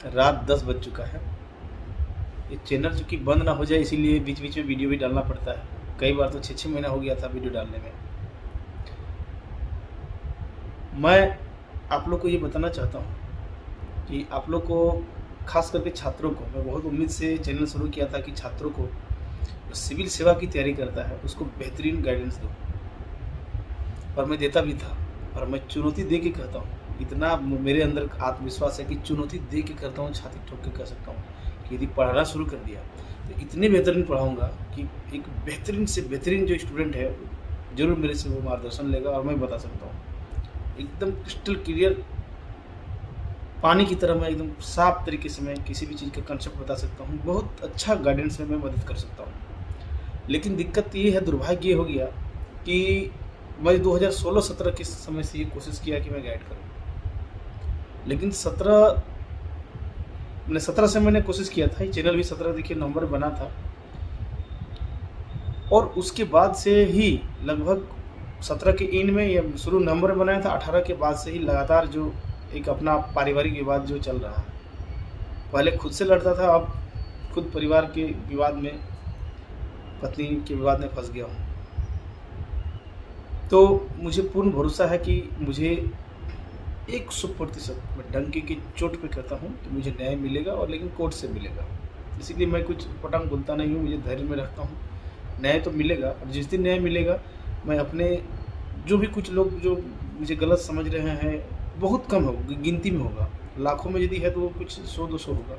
रात 10 बज चुका है। ये चैनल चूँकि बंद ना हो जाए इसीलिए बीच बीच में वीडियो भी डालना पड़ता है। कई बार तो 6-6 महीना हो गया था वीडियो डालने में। मैं आप लोग को ये बताना चाहता हूँ कि आप लोग को, खास करके छात्रों को, मैं बहुत उम्मीद से चैनल शुरू किया था कि छात्रों को जो सिविल सेवा की तैयारी करता है उसको बेहतरीन गाइडेंस दो, और मैं देता भी था। और मैं चुनौती दे के कहता हूँ, इतना मेरे अंदर आत्मविश्वास है कि चुनौती दे के करता हूँ, छाती ठोक के कह सकता हूँ कि यदि पढ़ाना शुरू कर दिया तो इतने बेहतरीन पढ़ाऊँगा कि एक बेहतरीन से बेहतरीन जो स्टूडेंट है ज़रूर मेरे से वो मार्गदर्शन लेगा। और मैं बता सकता हूँ एकदम क्रिस्टल क्लियर पानी की तरह, मैं एकदम साफ तरीके से मैं किसी भी चीज़ का कंसेप्ट बता सकता हूँ। बहुत अच्छा गाइडेंस में मैं मदद कर सकता हूँ। लेकिन दिक्कत ये है, दुर्भाग्य ये हो गया कि मैं 2016-17 के समय से ये कोशिश किया कि मैं गाइड करूँ, लेकिन 17 से मैंने कोशिश किया था। ये चैनल भी 17 देखिए नवंबर बना था, और उसके बाद से ही लगभग 17 के एंड में या शुरू नवंबर में बनाया था, 18 के बाद से ही लगातार जो एक अपना पारिवारिक विवाद जो चल रहा है, पहले खुद से लड़ता था, अब खुद परिवार के विवाद में, पत्नी के विवाद में फंस गया हूँ। तो मुझे पूर्ण भरोसा है कि मुझे 100% मैं डंके की चोट पे कहता हूँ कि मुझे न्याय मिलेगा, और लेकिन कोर्ट से मिलेगा। इसीलिए मैं कुछ पटांग बोलता नहीं हूँ, मुझे धैर्य में रखता हूँ। न्याय तो मिलेगा, और जिस दिन न्याय मिलेगा मैं अपने, जो भी कुछ लोग जो मुझे गलत समझ रहे हैं, बहुत कम होगा, गिनती में होगा, लाखों में यदि है तो वो कुछ 100-200 होगा,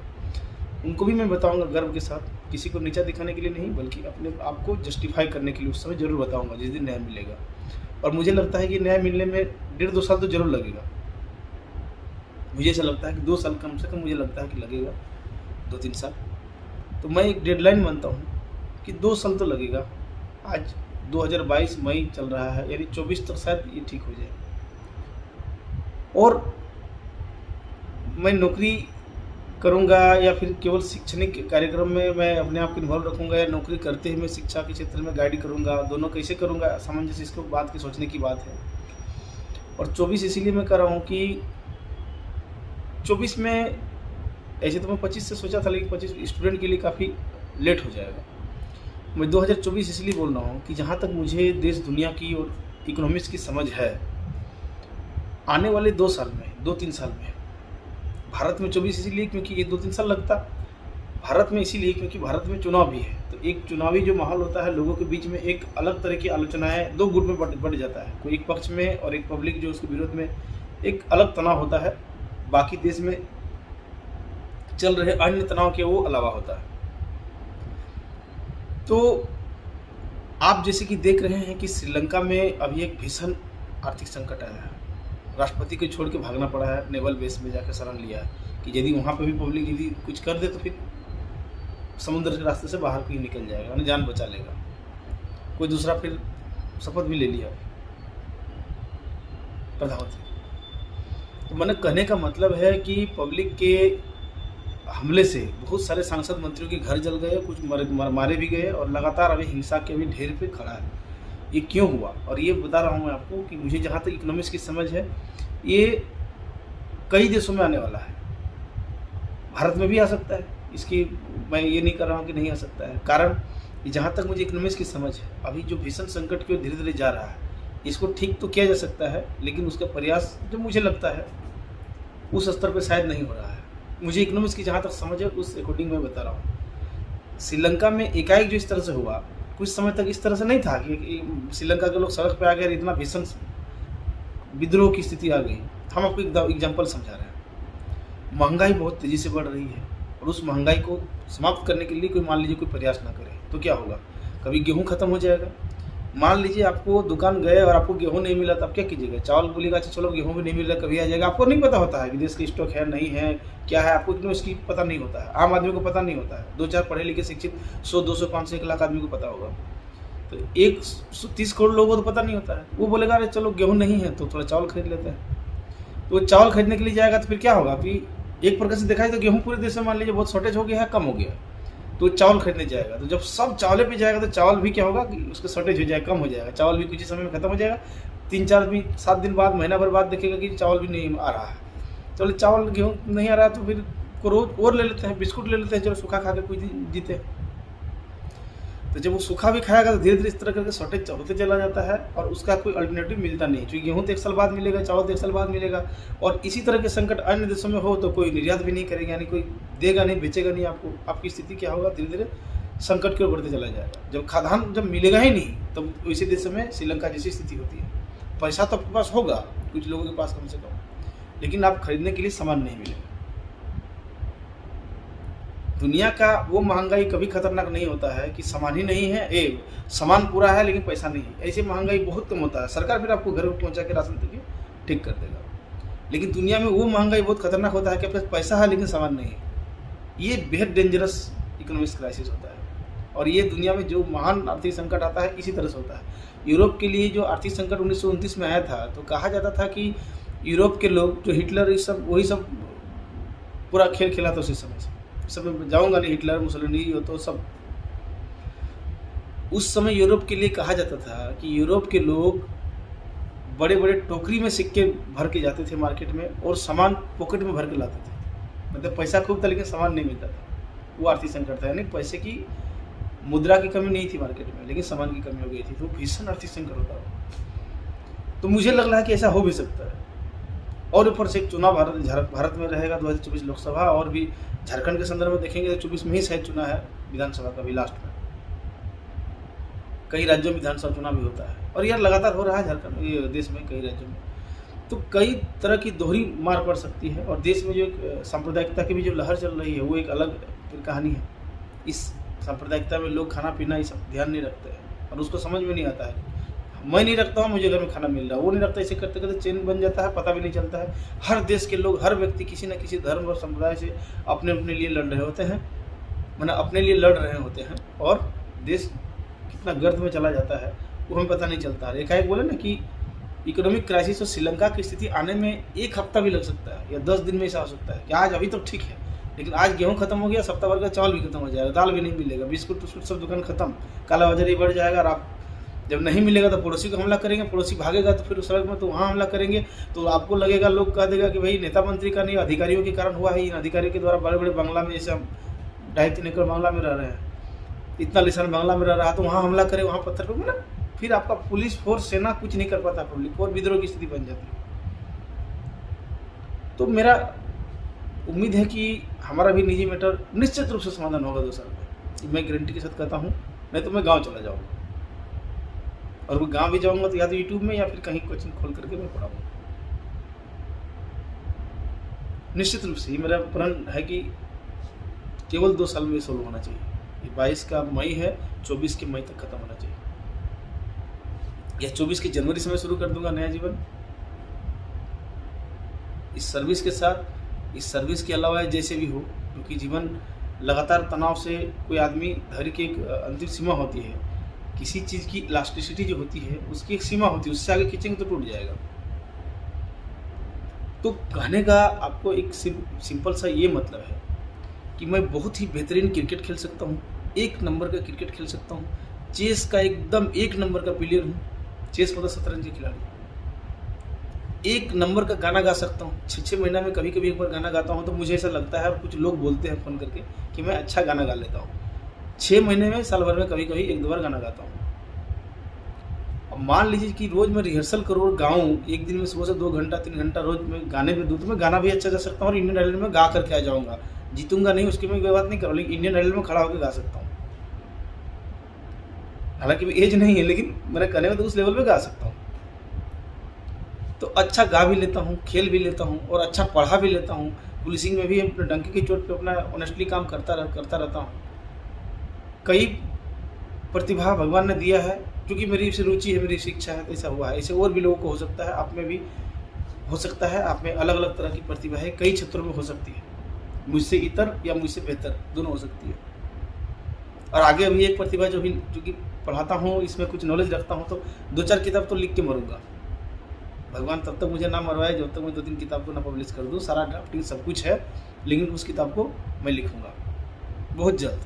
उनको भी मैं बताऊंगा गर्व के साथ। किसी को नीचा दिखाने के लिए नहीं, बल्कि अपने आप को जस्टिफाई करने के लिए उस समय ज़रूर बताऊंगा जिस दिन न्याय मिलेगा। और मुझे लगता है कि न्याय मिलने में 1.5-2 साल तो ज़रूर लगेगा। मुझे ऐसा लगता है कि 2 साल कम से कम मुझे लगता है कि लगेगा, 2-3 साल। तो मैं एक डेडलाइन मानता हूँ कि 2 साल तो लगेगा। आज 2022 मई चल रहा है, यानी 24 तक शायद ये ठीक हो जाए। और मैं नौकरी करूंगा या फिर केवल शैक्षणिक कार्यक्रम में मैं अपने आप को इन्वॉल्व रखूंगा, या नौकरी करते ही मैं शिक्षा के क्षेत्र में गाइड करूंगा, दोनों कैसे करूंगा सामंजस्य, इसको बात की सोचने की बात है। और 24 इसीलिए मैं कर रहा हूँ कि 24 में, ऐसे तो मैं 25 से सोचा था, लेकिन 25 स्टूडेंट के लिए काफ़ी लेट हो जाएगा। मैं 2024 इसलिए बोल रहा हूँ कि जहाँ तक मुझे देश दुनिया की और इकोनॉमिक्स की समझ है, आने वाले 2 साल में, 2-3 साल में भारत में, 24 इसीलिए क्योंकि ये 2-3 साल लगता भारत में, इसीलिए क्योंकि भारत में चुनाव भी है। तो एक चुनावी जो माहौल होता है, लोगों के बीच में एक अलग तरह की आलोचनाएं 2 ग्रुप में बढ़ जाता है, कोई एक पक्ष में और एक पब्लिक जो उसके विरोध में, एक अलग तनाव होता है, बाकी देश में चल रहे अन्य तनाव के वो अलावा होता है। तो आप जैसे कि देख रहे हैं कि श्रीलंका में अभी एक भीषण आर्थिक संकट आया है, राष्ट्रपति को छोड़ के भागना पड़ा है, नेवल बेस में जाकर शरण लिया है कि यदि वहाँ पे भी पब्लिक यदि कुछ कर दे तो फिर समुद्र के रास्ते से बाहर कहीं निकल जाएगा, यानी जान बचा लेगा। कोई दूसरा फिर शपथ भी ले लिया प्रधानमंत्री। तो मैंने कहने का मतलब है कि पब्लिक के हमले से बहुत सारे सांसद मंत्रियों के घर जल गए, कुछ मारे भी गए, और लगातार अभी हिंसा के भी ढेर पे खड़ा है। ये क्यों हुआ, और ये बता रहा हूँ मैं आपको कि मुझे जहाँ तक इकोनॉमिक्स की समझ है, ये कई देशों में आने वाला है, भारत में भी आ सकता है। इसकी मैं ये नहीं कर रहा हूँ कि नहीं आ सकता है, कारण जहाँ तक मुझे इकोनॉमिक्स की समझ है, अभी जो भीषण संकट की ओर धीरे धीरे जा रहा है, इसको ठीक तो किया जा सकता है, लेकिन उसका प्रयास जो मुझे लगता है उस स्तर पर शायद नहीं हो रहा है। मुझे इकोनॉमिक्स की जहाँ तक समझ है उस अकॉर्डिंग मैं बता रहा हूँ। श्रीलंका में एकाएक जो इस तरह से हुआ, कुछ समय तक इस तरह से नहीं था कि श्रीलंका के लोग सड़क पे आ गए, इतना भीषण विद्रोह की स्थिति आ गई। हम आपको एक एग्जाम्पल समझा रहे हैं। महंगाई बहुत तेज़ी से बढ़ रही है, और उस महंगाई को समाप्त करने के लिए कोई, मान लीजिए कोई प्रयास ना करे तो क्या होगा, कभी गेहूँ खत्म हो जाएगा। मान लीजिए आपको दुकान गए और आपको गेहूँ नहीं मिला, तो आप क्या कीजिएगा, चावल बोलिएगा अच्छा चलो गेहूँ भी नहीं मिल रहा, कभी आ जाएगा। आपको नहीं पता होता है कि देश का स्टॉक है नहीं है, क्या है, आपको इतना इसकी पता नहीं होता है। आम आदमी को पता नहीं होता है, 2-4 पढ़े लिखे शिक्षित 100-200 500 1 लाख आदमी को पता होगा। तो 130 करोड़ लोगों को तो पता नहीं होता है। वो बोलेगा अरे चलो गेहूँ नहीं है तो थोड़ा चावल खरीद लेते हैं। तो चावल खरीदने के लिए जाएगा तो फिर क्या होगा कि एक प्रकार से देखा जाए तो गेहूँ पूरे देश में मान लीजिए बहुत शॉर्टेज हो गया है, कम हो गया, तो चावल खरीदने जाएगा। तो जब सब चावल पे जाएगा तो चावल भी क्या होगा कि उसका शॉर्टेज हो जाएगा, कम हो जाएगा, चावल भी कुछ ही समय में खत्म हो जाएगा। 3-4 भी 7 दिन बाद, महीना भर बाद देखेगा कि चावल भी नहीं आ रहा है। चलो चावल गेहूँ नहीं आ रहा है तो फिर को रोज और ले लेते हैं, बिस्कुट ले लेते हैं, चलो सूखा खा के कोई जीते। तो जब वो सूखा भी खाएगा तो धीरे धीरे इस तरह करके शॉर्टेज होते चला जाता है और उसका कोई अल्टरनेटिव मिलता नहीं, क्योंकि गेहूँ तो 1 साल बाद मिलेगा, चावल तो 1 साल बाद मिलेगा। और इसी तरह के संकट अन्य देशों में हो तो कोई निर्यात भी नहीं करेगा, यानी कोई देगा नहीं, बेचेगा नहीं आपको। आपकी स्थिति क्या होगा, धीरे धीरे संकट की ओर बढ़ते चला जाएगा। जब खाद्यान्न जब मिलेगा ही नहीं तब तो वैसे देशों में श्रीलंका जैसी स्थिति होती है। पैसा तो आपके पास होगा, कुछ लोगों के पास कम से कम, लेकिन आप खरीदने के लिए सामान नहीं मिलेगा। दुनिया का वो महंगाई कभी खतरनाक नहीं होता है कि सामान ही नहीं है, सामान पूरा है लेकिन पैसा नहीं है। ऐसी महंगाई बहुत कम होता है, सरकार फिर आपको घर पर पहुंचा के राशन देके ठीक कर देगा। लेकिन दुनिया में वो महंगाई बहुत खतरनाक होता है कि आपके पास पैसा है लेकिन सामान नहीं है। ये बेहद डेंजरस इकोनॉमिक क्राइसिस होता है। और ये दुनिया में जो महान आर्थिक संकट आता है इसी तरह से होता है। यूरोप के लिए जो आर्थिक संकट 1929 में आया था, तो कहा जाता था कि यूरोप के लोग जो हिटलर ये सब वही सब पूरा खेल खेला था उसी समय से। सब मैं जाऊँगा नहीं, हिटलर मुसोलिनी हो तो सब। उस समय यूरोप के लिए कहा जाता था कि यूरोप के लोग बड़े बड़े टोकरी में सिक्के भर के जाते थे मार्केट में और सामान पॉकेट में भर के लाते थे। मतलब पैसा खूब था लेकिन सामान नहीं मिलता था। वो आर्थिक संकट था, यानी पैसे की मुद्रा की कमी नहीं थी मार्केट में, लेकिन सामान की कमी हो गई थी। तो भीषण आर्थिक संकट होता है। तो मुझे लग रहा है कि ऐसा हो भी सकता है। और ऊपर से एक चुनाव भारत में रहेगा 2024 लोकसभा, और भी झारखंड के संदर्भ में देखेंगे तो 24 में ही शायद चुना है विधानसभा का भी लास्ट में। कई राज्यों में विधानसभा चुनाव भी होता है और यार लगातार हो रहा है झारखंड, ये देश में कई राज्यों में। तो कई तरह की दोहरी मार पड़ सकती है। और देश में जो एक सांप्रदायिकता की भी जो लहर चल रही है वो एक अलग कहानी है। इस सांप्रदायिकता में लोग खाना पीना ये सब ध्यान नहीं रखते हैं और उसको समझ में नहीं आता है। मैं नहीं रखता हूँ, मुझे घर में खाना मिल रहा है, वो नहीं रखता, इसे करते करते चेन बन जाता है, पता भी नहीं चलता है। हर देश के लोग, हर व्यक्ति किसी न किसी धर्म और संप्रदाय से अपने अपने लिए लड़ रहे होते हैं, मतलब अपने लिए लड़ रहे होते हैं, और देश कितना गर्त में चला जाता है वो हमें पता नहीं चलता है। एकाएक बोले ना कि इकोनॉमिक क्राइसिस और श्रीलंका की स्थिति आने में 1 हफ्ता भी लग सकता है या 10 दिन में ऐसा हो सकता है कि आज अभी तो ठीक है, लेकिन आज गेहूँ खत्म हो गया, सप्ताह भर का चावल भी खत्म हो जाएगा, दाल भी नहीं मिलेगा, बिस्कुट सब दुकान खत्म, काला बाजारी बढ़ जाएगा। और आप जब नहीं मिलेगा तो पड़ोसी को हमला करेंगे, पड़ोसी भागेगा तो फिर उस सड़क में तो वहाँ हमला करेंगे। तो आपको लगेगा, लोग कह देगा कि भाई नेता मंत्री का नहीं, अधिकारियों के कारण हुआ है। इन अधिकारियों के द्वारा बड़े बड़े बंगला में, जैसे हम 2.5-3 एकड़ बंगला में रह रहे हैं, इतना लिसान बंगला में रह रहा है, तो वहाँ हमला करे, वहाँ पत्थर पे, मतलब फिर आपका पुलिस फोर्स, सेना कुछ नहीं कर पाता, पब्लिक और विद्रोह की स्थिति बन जाती है। तो मेरा उम्मीद है कि हमारा भी निजी मैटर निश्चित रूप से समाधान होगा 2 साल में, मैं गारंटी के साथ कहता हूँ। नहीं तो मैं गांव चला जाऊँगा, और वो गांव भी जाऊँगा तो या तो यूट्यूब में या फिर कहीं कोचिंग खोल करके मैं पढ़ाऊँगा। निश्चित रूप से मेरा प्रण है कि केवल 2 साल में सोल्व होना चाहिए। ये 22 का मई है, 24 के मई तक खत्म होना चाहिए, या 24 की जनवरी से मैं शुरू कर दूंगा नया जीवन। इस सर्विस के साथ, इस सर्विस के अलावा जैसे भी हो, क्योंकि जीवन लगातार तनाव से, कोई आदमी धैर्य की एक अंतिम सीमा होती है, किसी चीज़ की इलास्टिसिटी जो होती है उसकी एक सीमा होती है, उससे आगे खींचेंगे तो टूट जाएगा। तो कहने का आपको एक सिंपल सा ये मतलब है कि मैं बहुत ही बेहतरीन क्रिकेट खेल सकता हूँ, 1 नंबर का क्रिकेट खेल सकता हूँ, चेस का एकदम 1 नंबर का प्लेयर हूँ, चेस मतलब शतरंज के खिलाड़ी, 1 नंबर का गाना गा सकता हूँ। 6-6 महीना में कभी कभी एक बार गाना गाता हूँ, तो मुझे ऐसा लगता है, और कुछ लोग बोलते हैं फ़ोन करके कि मैं अच्छा गाना गा लेता हूँ। 6 महीने में, साल भर में कभी कभी 1-2 बार गाना गाता हूँ। अब मान लीजिए कि रोज़ मैं रिहर्सल करूँ और गाऊँ, एक दिन में सुबह से 2 घंटा 3 घंटा रोज़ मैं गाने में दूँ, तो मैं गाना भी अच्छा गा सकता हूँ और इंडियन आइडल में गा करके आ जाऊँगा। जीतूंगा नहीं उसकी मैं कोई बात नहीं कर रहा, लेकिन इंडियन आइडल में खड़ा होकर गा सकता हूँ। हालांकि भी एज नहीं है, लेकिन मैंने कहने में तो उस लेवल पे गा सकता हूँ। तो अच्छा गा भी लेता हूँ, खेल भी लेता हूँ, और अच्छा पढ़ा भी लेता हूँ। पुलिसिंग में भी अपने डंके की चोट पे अपना ऑनेस्टली काम करता रहता हूँ। कई प्रतिभा भगवान ने दिया है, क्योंकि मेरी से रुचि है, मेरी शिक्षा है, तो ऐसा हुआ है। ऐसे और भी लोगों को हो सकता है, आप में भी हो सकता है। आप में अलग अलग तरह की प्रतिभा है, कई क्षेत्रों में हो सकती है, मुझसे इतर या मुझसे बेहतर दोनों हो सकती है। और आगे अभी एक प्रतिभा जो कि पढ़ाता हूँ, इसमें कुछ नॉलेज रखता हूँ, तो 2-4 किताब तो लिख के मरूंगा। भगवान तब तक मुझे ना मरवाए जब तक मैं 2-3 किताब को ना पब्लिश कर दूँ। सारा ड्राफ्टिंग सब कुछ है, लेकिन उस किताब को मैं लिखूँगा बहुत जल्द।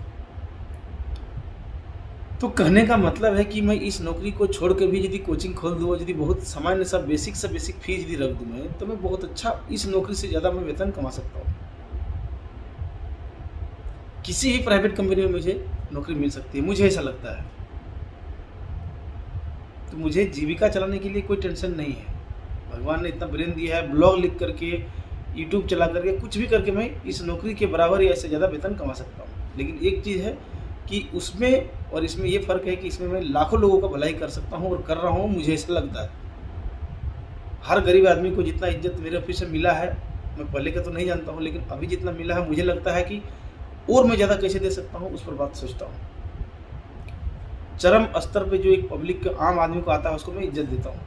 तो कहने का मतलब है कि मैं इस नौकरी को छोड़ के भी यदि कोचिंग खोल दूँ, यदि बहुत सामान्य सा बेसिक फीस यदि रख दूँ मैं, तो मैं बहुत अच्छा, इस नौकरी से ज़्यादा मैं वेतन कमा सकता हूँ। किसी भी प्राइवेट कंपनी में मुझे नौकरी मिल सकती है, मुझे ऐसा लगता है। तो मुझे जीविका चलाने के लिए कोई टेंशन नहीं है। भगवान ने इतना ब्रेन दिया है, ब्लॉग लिख करके, यूट्यूब चला करके, कुछ भी करके मैं इस नौकरी के बराबर या इससे ज़्यादा वेतन कमा सकता हूँ। लेकिन एक चीज़ है कि उसमें और इसमें ये फ़र्क है कि इसमें मैं लाखों लोगों का भलाई कर सकता हूँ और कर रहा हूँ, मुझे ऐसा लगता है। हर गरीब आदमी को जितना इज्जत मेरे ऑफिस में मिला है, मैं पहले का तो नहीं जानता हूँ, लेकिन अभी जितना मिला है मुझे लगता है कि और मैं ज़्यादा कैसे दे सकता हूँ, उस पर बात सोचता हूँ। चरम स्तर पे जो एक पब्लिक के आम आदमी को आता है उसको मैं इज्जत देता हूँ,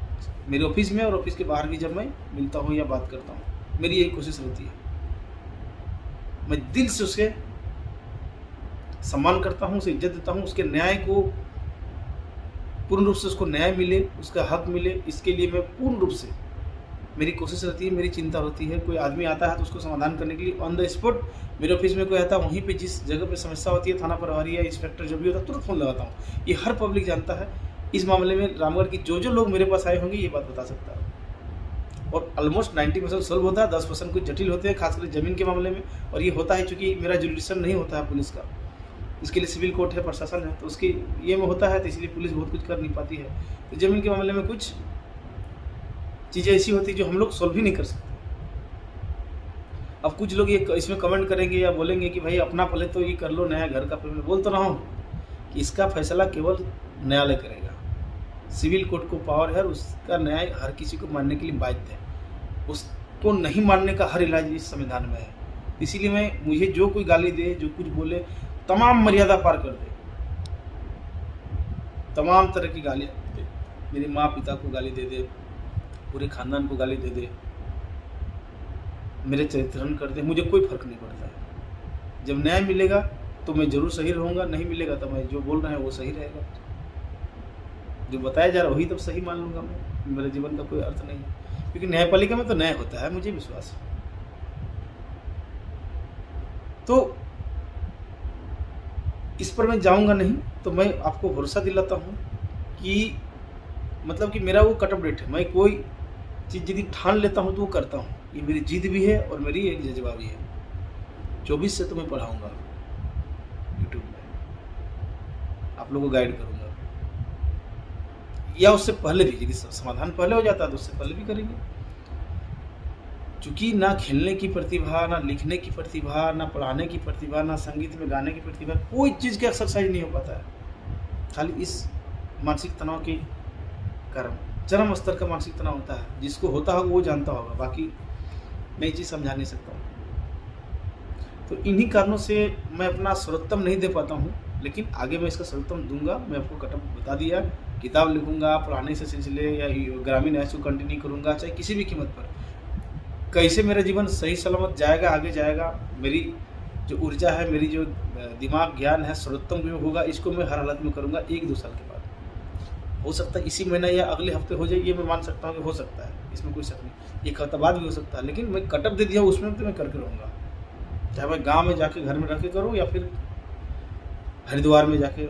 मेरे ऑफिस में और ऑफिस के बाहर भी जब मैं मिलता हूँ या बात करता हूँ। मेरी यही कोशिश रहती है, मैं दिल से उसके सम्मान करता हूँ, उसे इज्जत देता हूँ, उसके न्याय को पूर्ण रूप से उसको न्याय मिले, उसका हक मिले, इसके लिए मैं पूर्ण रूप से मेरी कोशिश रहती है, मेरी चिंता होती है। कोई आदमी आता है तो उसको समाधान करने के लिए ऑन द स्पॉट, मेरे ऑफिस में कोई आता है वहीं पे जिस जगह पे समस्या होती है, थाना प्रभारी या इंस्पेक्टर जो भी होता है, तुरंत फ़ोन लगाता हूँ। ये हर पब्लिक जानता है। इस मामले में रामगढ़ की जो लोग मेरे पास आए होंगे ये बात बता सकता है। और ऑलमोस्ट 90% सॉल्व होता है, 10% कुछ जटिल होते हैं, खासकर ज़मीन के मामले में। और ये होता है चूँकि मेरा जुरिडिक्शन नहीं होता है पुलिस का, इसके लिए सिविल कोर्ट है, प्रशासन है, तो उसकी ये में होता है, तो इसलिए पुलिस बहुत कुछ कर नहीं पाती है। तो ज़मीन के मामले में कुछ चीज़ें ऐसी होती है जो हम लोग सॉल्व ही नहीं कर सकते। अब कुछ लोग ये इसमें कमेंट करेंगे या बोलेंगे कि भाई अपना पहले तो ये कर लो, नया घर का। फिर मैं बोल तो रहा हूँ कि इसका फैसला केवल न्यायालय करेगा, सिविल कोर्ट को पावर है और उसका न्याय हर किसी को मानने के लिए बाध्य है। उसको नहीं मानने का हर इलाज इस संविधान में है। इसीलिए मुझे जो कोई गाली दे, जो कुछ बोले, तमाम मर्यादा पार कर दे, तमाम तरह की गालियाँ दे, मेरे माँ पिता को गाली दे दे, पूरे खानदान को गाली दे दे, मेरे चरित्रहरण कर दे, मुझे कोई फर्क नहीं पड़ता है। जब न्याय मिलेगा तो मैं जरूर सही रहूँगा, नहीं मिलेगा तो मैं जो बोल रहे हैं वो सही रहेगा, जो बताया जा रहा है वही तब सही मान लूँगा मैं। मेरे जीवन का कोई अर्थ नहीं है, क्योंकि न्यायपालिका में तो न्याय होता है, मुझे विश्वास है। तो इस पर मैं जाऊँगा नहीं। तो मैं आपको भरोसा दिलाता हूँ कि मतलब कि मेरा वो कट ऑफ डेट है। मैं कोई चीज़ यदि ठान लेता हूँ तो वो करता हूँ। ये मेरी जिद भी है और मेरी एक जज्बा भी है। 24 से तो मैं पढ़ाऊँगा यूट्यूब में, आप लोगों को गाइड करूँगा, या उससे पहले भी यदि समाधान पहले हो जाता है तो उससे पहले भी करेंगे। चूँकि ना खेलने की प्रतिभा, ना लिखने की प्रतिभा, ना पढ़ाने की प्रतिभा, ना संगीत में गाने की प्रतिभा, कोई चीज़ की एक्सरसाइज नहीं हो पाता है, खाली इस मानसिक तनाव के कारण। चरम स्तर का मानसिक तनाव होता है, जिसको होता होगा वो जानता होगा, बाकी मैं ये चीज़ समझा नहीं सकता हूँ। तो इन्हीं कारणों से मैं अपना सर्वोत्तम नहीं दे पाता हूँ, लेकिन आगे मैं इसका सर्वोत्तम दूंगा। मैं आपको कटअप बता दिया, किताब लिखूंगा, पढ़ाने से सिलसिले या ग्रामीण ऐसे कंटिन्यू करूँगा, चाहे किसी भी कीमत पर। कैसे मेरा जीवन सही सलामत जाएगा, आगे जाएगा, मेरी जो ऊर्जा है, मेरी जो दिमाग ज्ञान है, सर्वोत्तम जो होगा, इसको मैं हर हालत में करूँगा। 1-2 साल के बाद हो सकता है इसी महीने या अगले हफ्ते हो जाए, ये मैं मान सकता हूँ कि हो सकता है, इसमें कोई शक नहीं। 1 हफ्ता बाद भी हो सकता है, लेकिन मैं कटअप दे दिया उसमें तो मैं करके रहूँगा, चाहे मैं गांव में जाके घर में रह के करूँ या फिर हरिद्वार में जाके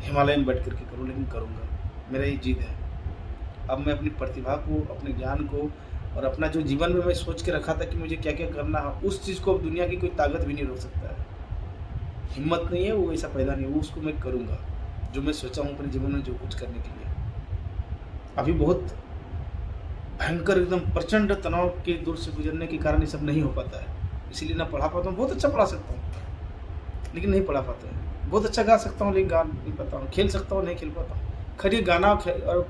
हिमालय में बैठ करके करूँ, लेकिन करूँगा। मेरा ये जिद है। अब मैं अपनी प्रतिभा को, अपने ज्ञान को और अपना जो जीवन में मैं सोच के रखा था कि मुझे क्या क्या करना है, उस चीज़ को अब दुनिया की कोई ताकत भी नहीं रोक सकता है। हिम्मत नहीं है, वो ऐसा पैदा नहीं, वो उसको मैं करूँगा जो मैं सोचा हूँ अपने जीवन में जो कुछ करने के लिए। अभी बहुत भयंकर एकदम प्रचंड तनाव के दूर से गुजरने के कारण ये सब नहीं हो पाता है, इसीलिए ना पढ़ा पाता हूँ। बहुत अच्छा पढ़ा सकता हूँ लेकिन नहीं पढ़ा पाता है। बहुत अच्छा गा सकता हूँ लेकिन गा नहीं पाता हूँ। खेल सकता हूँ, नहीं खेल पाता हूँ। खैर गाना और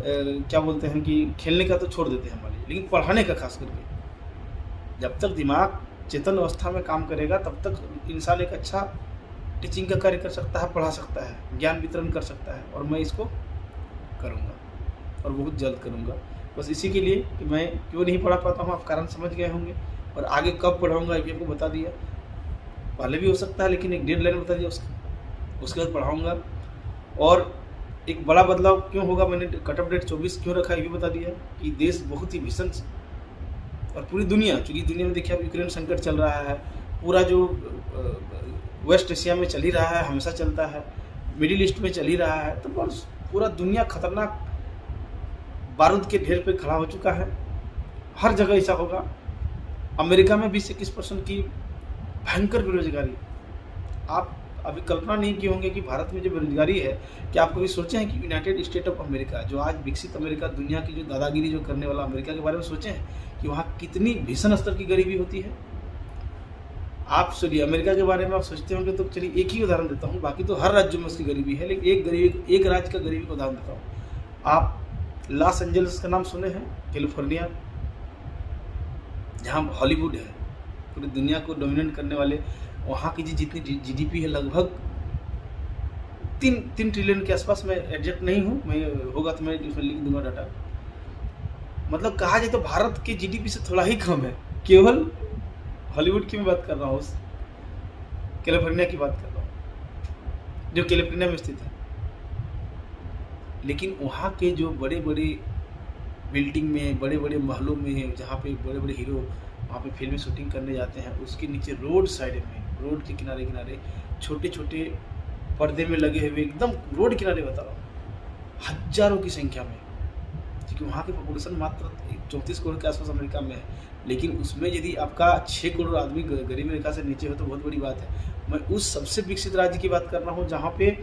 क्या बोलते हैं कि खेलने का तो छोड़ देते हैं हमारे, लेकिन पढ़ाने का खास करके, जब तक दिमाग चेतन अवस्था में काम करेगा तब तक इंसान एक अच्छा टीचिंग का कार्य कर सकता है, पढ़ा सकता है, ज्ञान वितरण कर सकता है। और मैं इसको करूँगा और बहुत जल्द करूँगा। बस इसी के लिए कि मैं क्यों नहीं पढ़ा पाता हूँ आप कारण समझ गए होंगे, और आगे कब पढ़ाऊँगा ये भी आपको बता दिया। पहले भी हो सकता है, लेकिन एक डेडलाइन बता दिया, उसके बाद पढ़ाऊँगा। और एक बड़ा बदलाव क्यों होगा, मैंने कट ऑफ डेट 24 क्यों रखा ये भी बता दिया कि देश बहुत ही भीषण, और पूरी दुनिया, चूँकि दुनिया में देखिए अब यूक्रेन संकट चल रहा है, पूरा जो वेस्ट एशिया में चल ही रहा है, हमेशा चलता है, मिडिल ईस्ट में चल ही रहा है, तो बस पूरा दुनिया खतरनाक बारूद के ढेर पे खड़ा हो चुका है। हर जगह ऐसा होगा। अमेरिका में 20-21% की भयंकर बेरोजगारी। आप अभी कल्पना नहीं किए होंगे कि भारत में जो बेरोजगारी है, क्या आप कभी सोचे हैं कि यूनाइटेड स्टेट ऑफ अमेरिका, जो आज विकसित अमेरिका, दुनिया की जो दादागिरी जो करने वाला अमेरिका के बारे में सोचे हैं कि वहाँ कितनी भीषण स्तर की गरीबी होती है? आप सुनिए, अमेरिका के बारे में आप सोचते होंगे तो चलिए एक ही उदाहरण देता हूँ, बाकी तो हर राज्य में उसकी गरीबी है, लेकिन एक राज्य का गरीबी का उदाहरण देता हूँ। आप लॉस एंजल्स का नाम सुने हैं? कैलिफोर्निया, जहाँ हॉलीवुड है, पूरी दुनिया को डोमिनेट करने वाले, वहाँ की जितनी जीडीपी है लगभग 3 ट्रिलियन के आसपास। मैं एग्जैक्ट नहीं हूँ, मैं होगा तो मैं इसमें लिख दूंगा डाटा। मतलब कहा जाए तो भारत के जीडीपी से थोड़ा ही कम है। केवल हॉलीवुड की मैं बात कर रहा हूँ, कैलिफोर्निया की बात कर रहा हूँ, जो कैलिफोर्निया में स्थित है। लेकिन वहाँ के जो बड़े बड़े बिल्डिंग में, बड़े बड़े महलों में, जहाँ पे बड़े बड़े हीरो वहाँ पे फिल्में शूटिंग करने जाते हैं, उसके नीचे रोड साइड में, रोड के किनारे किनारे छोटे छोटे पर्दे में लगे हुए, एकदम रोड किनारे बता रहा हूँ, हजारों की संख्या में, क्योंकि वहाँ की पॉपुलेशन मात्र 34 करोड़ के आसपास अमेरिका में है। लेकिन उसमें यदि आपका 6 करोड़ आदमी गरीबी रेखा से नीचे हो तो बहुत बड़ी बात है। मैं उस सबसे विकसित राज्य की बात कर रहा हूँ जहाँ पे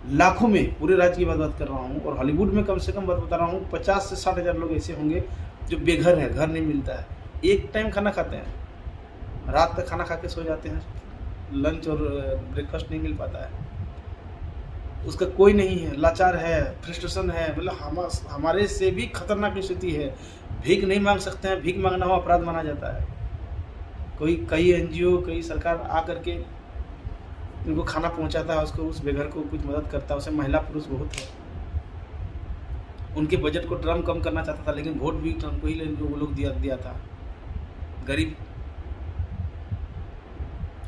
लाखों में, पूरे राज्य की बात कर रहा हूँ, और हॉलीवुड में कम से कम बात बता रहा हूँ 50 से 60 हज़ार लोग ऐसे होंगे जो बेघर है, घर नहीं मिलता है, एक टाइम खाना खाते हैं, रात तक खाना खा के सो जाते हैं, लंच और ब्रेकफास्ट नहीं मिल पाता है, उसका कोई नहीं है, लाचार है, फ्रस्ट्रेशन है, मतलब हमारे से भी खतरनाक स्थिति है। भीख नहीं मांग सकते हैं, भीख मांगना हो अपराध माना जाता है। कई एनजीओ, कई सरकार आ करके उनको खाना पहुंचाता है, उसको, उस बेघर को कुछ मदद करता है, उसे महिला पुरुष बहुत है। उनके बजट को ट्रम्प कम करना चाहता था, लेकिन वोट भी ट्रम्प को ही वो लोग दिया था, गरीब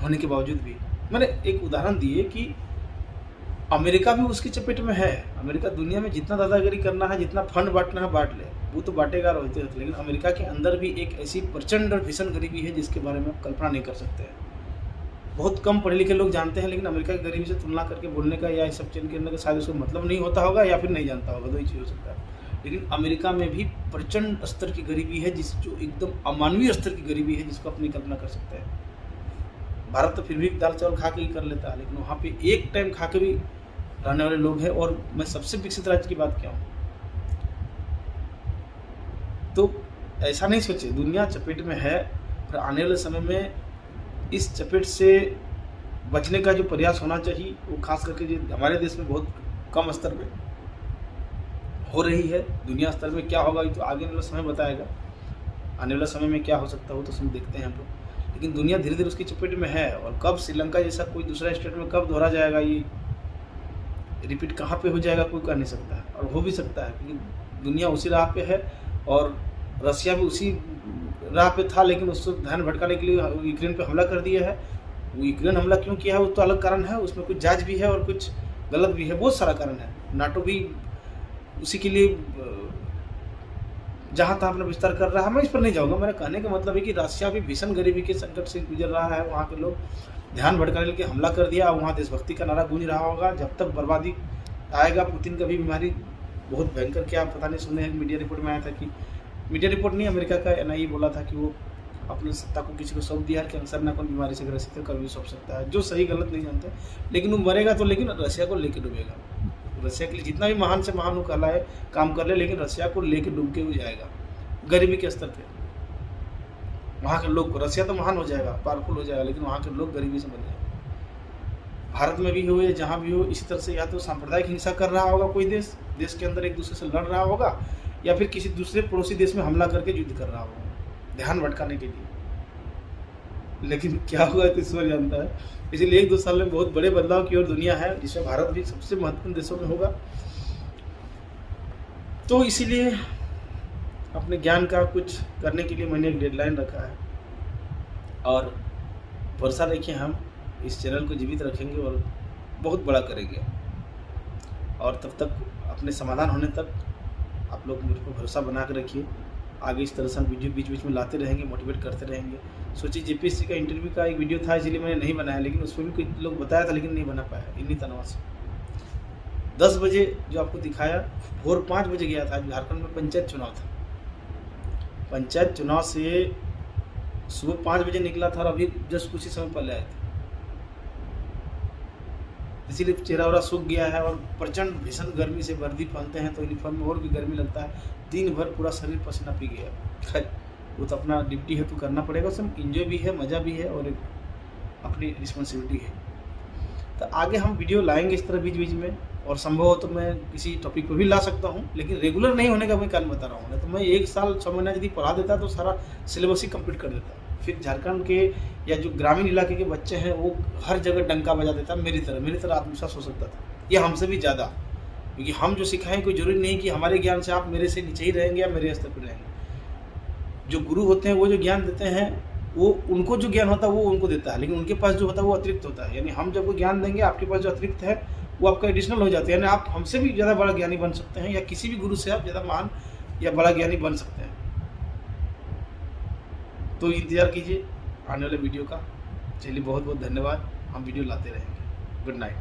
होने के बावजूद भी। मैंने एक उदाहरण दिए कि अमेरिका भी उसकी चपेट में है। अमेरिका दुनिया में जितना दादागिरी करना है, जितना फंड बांटना है बांट ले, वो तो बांटेगा रहते रहते, लेकिन अमेरिका के अंदर भी एक ऐसी प्रचंड और भीषण गरीबी है जिसके बारे में आप कल्पना नहीं कर सकते हैं। बहुत कम पढ़े लिखे लोग जानते हैं, लेकिन अमेरिका की गरीबी से तुलना करके बोलने का या इस सब चीज़ के अंदर शायद उसको मतलब नहीं होता होगा, या फिर नहीं जानता होगा, दो ही चीज़ हो सकता है। लेकिन अमेरिका में भी प्रचंड स्तर की गरीबी है, जो एकदम अमानवीय स्तर की गरीबी है, जिसको अपनी कल्पना कर सकते हैं। भारत तो फिर भी दाल चावल खा के ही कर लेता है, लेकिन वहाँ पे एक टाइम खा के भी रहने वाले लोग हैं। और मैं सबसे विकसित राज्य की बात क्या हूँ, तो ऐसा नहीं सोचे, दुनिया चपेट में है, और आने वाले समय में इस चपेट से बचने का जो प्रयास होना चाहिए, वो खास करके जो हमारे देश में बहुत कम स्तर पे हो रही है। दुनिया स्तर में क्या होगा ये तो आगे वाला समय बताएगा, आने वाला समय में क्या हो सकता हो तो उसमें देखते हैं हम लोग। लेकिन दुनिया धीरे धीरे उसकी चपेट में है, और कब श्रीलंका जैसा कोई दूसरा स्टेट में कब दोहरा जाएगा, ये रिपीट कहाँ पे हो जाएगा कोई कर नहीं सकता है, और हो भी सकता है, क्योंकि दुनिया उसी राह पे है, और रसिया भी उसी राह पे था, लेकिन उसको ध्यान भटकाने के लिए यूक्रेन पे हमला कर दिया है। वो यूक्रेन हमला क्यों किया है वो तो अलग कारण है, उसमें कुछ जायज़ भी है और कुछ गलत भी है, बहुत सारा कारण है। नाटो भी उसी के लिए जहाँ तहाँ अपना विस्तार कर रहा है, मैं इस पर नहीं जाऊँगा। मेरा कहने का मतलब है कि रसिया भी भीषण गरीबी के संकट से गुजर रहा है, वहाँ के लोग ध्यान भटकाने के लिए हमला कर दिया, वहाँ देशभक्ति का नारा गूंज रहा होगा। जब तक बर्बादी आएगा, पुतिन का भी बीमारी बहुत भयंकर, क्या पता नहीं सुने हैं, मीडिया रिपोर्ट में आया था कि, मीडिया रिपोर्ट नहीं, अमेरिका का NIA बोला था कि वो अपनी सत्ता को किसी को सौंप दिया है, कैंसर ना कोई बीमारी से ग्रसित है, कभी सौंप सकता है, जो सही गलत नहीं जानते, लेकिन वो मरेगा तो, लेकिन रसिया को लेके डूबेगा। रसिया के लिए जितना भी महान से महान वो कहलाए काम कर ले, लेकिन रसिया को लेके डूब के वो जाएगा गरीबी के स्तर पे। वहाँ के लोग, रसिया तो महान हो जाएगा, पावरफुल हो जाएगा, लेकिन वहाँ के लोग गरीबी से मर जाएंगे। भारत में भी हो या जहाँ भी हो, इसी तरह से या तो सांप्रदायिक हिंसा कर रहा होगा कोई देश के अंदर एक दूसरे से लड़ रहा होगा, या फिर किसी दूसरे पड़ोसी देश में हमला करके युद्ध कर रहा होगा ध्यान भटकाने के लिए। लेकिन क्या होगा तो ईश्वर जानता है। इसलिए 1-2 साल में बहुत बड़े बदलाव की ओर दुनिया है, जिसमें भारत भी सबसे महत्वपूर्ण देशों में होगा। तो इसीलिए अपने ज्ञान का कुछ करने के लिए मैंने एक डेडलाइन रखा है, और भरोसा रखिए हम इस चैनल को जीवित रखेंगे और बहुत बड़ा करेंगे, और तब तक अपने समाधान होने तक आप लोग मुझ पर भरोसा बना कर रखिए। आगे इस तरह से हम वीडियो बीच बीच में लाते रहेंगे, मोटिवेट करते रहेंगे। सोचिए JPSC का इंटरव्यू का एक वीडियो था, इसलिए मैंने नहीं बनाया, लेकिन उसमें भी कुछ लोग बताया था, लेकिन नहीं बना पाया इन्हीं तनाव से। 10 बजे जो आपको दिखाया, भोर 5 बजे गया था। झारखंड में पंचायत चुनाव था। पंचायत चुनाव से सुबह 5 बजे निकला था और अभी जस्ट कुछ ही समय पहले आए थे। इसीलिए चेहरा वेहरा सूख गया है और प्रचंड भीषण गर्मी से वर्दी पहनते हैं तो यूनिफॉर्म में और भी गर्मी लगता है। दिन भर पूरा शरीर पसीना पी गया। खैर वो तो अपना ड्यूटी है तो करना पड़ेगा, उसमें इंजॉय भी है, मज़ा भी है और एक अपनी रिस्पॉन्सिबिलिटी है। तो आगे हम वीडियो लाएंगे इस तरह बीच बीच में, और संभव हो तो मैं किसी टॉपिक पर भी ला सकता हूँ, लेकिन रेगुलर नहीं होने का मैं कारण बता रहा हूँ। तो मैं 1 साल 6 महीना यदि पढ़ा देता तो सारा सिलेबस ही कंप्लीट कर देता। फिर झारखंड के या जो ग्रामीण इलाके के बच्चे हैं वो हर जगह डंका बजा देता, मेरी तरह आत्मविश्वास हो सकता था, या हमसे भी ज़्यादा। क्योंकि हम जो सिखाएं कोई जरूरी नहीं कि हमारे ज्ञान से आप मेरे से नीचे ही रहेंगे या मेरे स्तर पर रहेंगे। जो गुरु होते हैं वो जो ज्ञान देते हैं वो उनको जो ज्ञान होता है वो उनको देता है, लेकिन उनके पास जो होता है वो अतिरिक्त होता है। यानी हम जब वो ज्ञान देंगे आपके पास जो अतिरिक्त है वो आपका एडिशनल हो जाता है, यानी आप हमसे भी ज़्यादा बड़ा ज्ञानी बन सकते हैं, या किसी भी गुरु से आप ज़्यादा महान या बड़ा ज्ञानी बन सकते हैं। तो इंतज़ार कीजिए आने वाले वीडियो का। चलिए बहुत बहुत धन्यवाद, हम वीडियो लाते रहेंगे। Good night.